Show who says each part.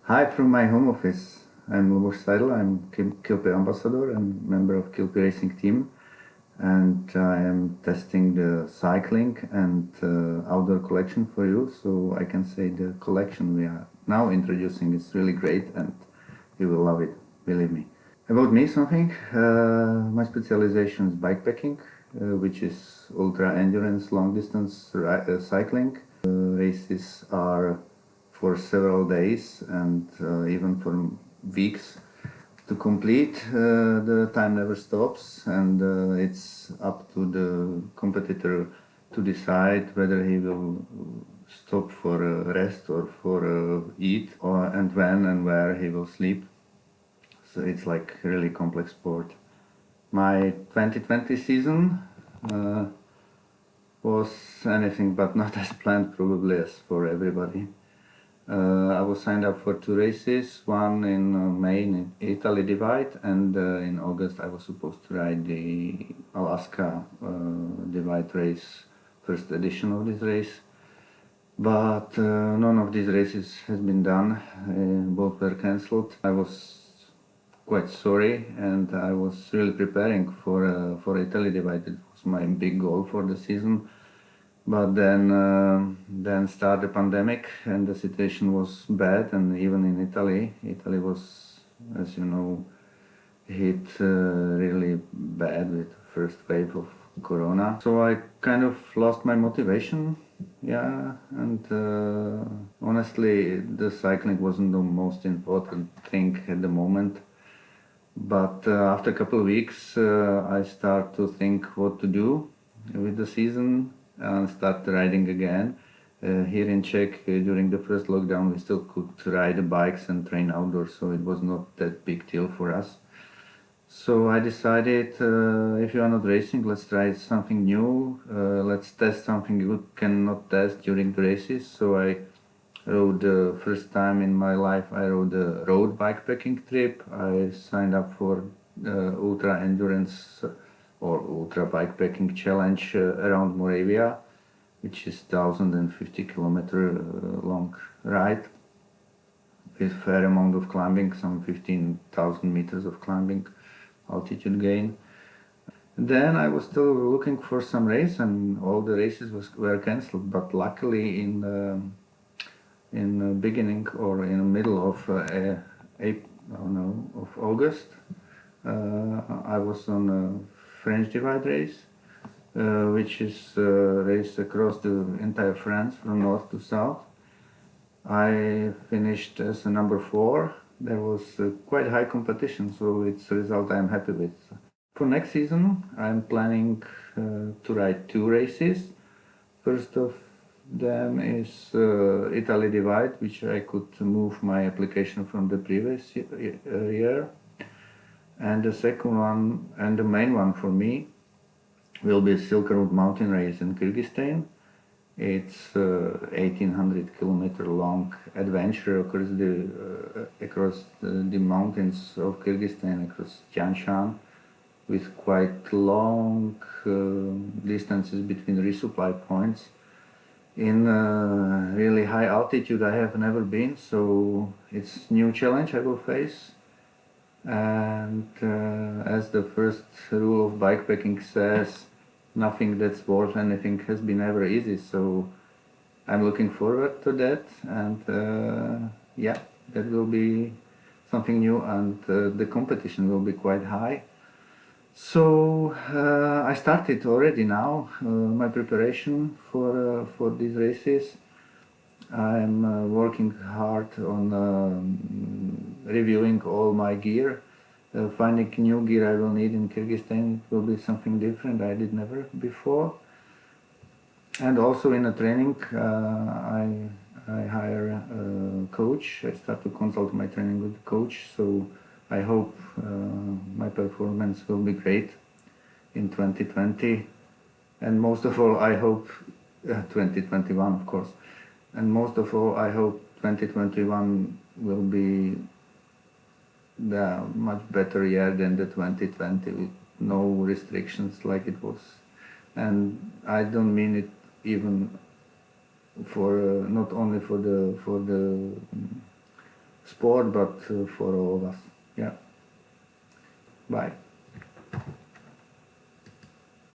Speaker 1: Hi from my home office. I'm Lubos Seidl. I'm KILPI ambassador and member of KILPI Racing Team, and I am testing the cycling and outdoor collection for you. So I can say the collection we are now introducing is really great, and you will love it. Believe me. About me, something. My specialization is bikepacking, which is ultra endurance, long distance cycling. Races are for several days and even for weeks to complete. The time never stops, and it's up to the competitor to decide whether he will stop for rest or for eat, and when and where he will sleep. So it's like a really complex sport. My 2020 season was anything but not as planned, probably as for everybody. I was signed up for two races, one in May in Italy Divide, and in August I was supposed to ride the Alaska Divide race, first edition of this race. But none of these races has been done, both were cancelled. I was quite sorry, and I was really preparing for Italy Divide. It was my big goal for the season. But then started the pandemic, and the situation was bad. And even in Italy was, as you know, hit really bad with the first wave of Corona. So I kind of lost my motivation, yeah. And honestly, the cycling wasn't the most important thing at the moment. But after a couple of weeks, I start to think what to do with the season and start riding again. Here in Czech, during the first lockdown, we still could ride the bikes and train outdoors, so it was not that big deal for us. So I decided, if you are not racing, let's try something new. Let's test something you cannot test during the races. So I rode the first time in my life. I rode a road bikepacking trip. I signed up for ultra endurance or ultra bikepacking challenge around Moravia, which is 1,050-kilometer long ride with fair amount of climbing, some 15,000 meters of climbing, altitude gain. Then I was still looking for some race, and all the races were cancelled. But luckily, in the beginning or in the middle of of August, I was on a French Divide race, which is a race across the entire France from north to south. I finished as a number 4. There was quite high competition, so it's a result I'm happy with. For next season, I'm planning to ride 2 races. First of them is Italy Divide, which I could move my application from the previous year. And the second one, and the main one for me, will be Silk Road mountain race in Kyrgyzstan. It's 1,800-kilometer long adventure across the mountains of Kyrgyzstan, across Tian Shan, with quite long distances between resupply points. In really high altitude I have never been, so it's new challenge I will face. And as the first rule of bikepacking says, nothing that's worth anything has been ever easy, so I'm looking forward to that. And yeah, that will be something new, and the competition will be quite high. So I started already now my preparation for these races. I'm working hard on reviewing all my gear, finding new gear I will need in Kyrgyzstan. It will be something different I did never before. And also in the training, I hire a coach. I start to consult my training with the coach, so I hope my performance will be great in 2020. And most of all, I hope 2021, of course. And most of all, I hope 2021 will be the much better year than the 2020, with no restrictions like it was. And I don't mean it even for not only for the sport, but for all of us. Yeah. Bye.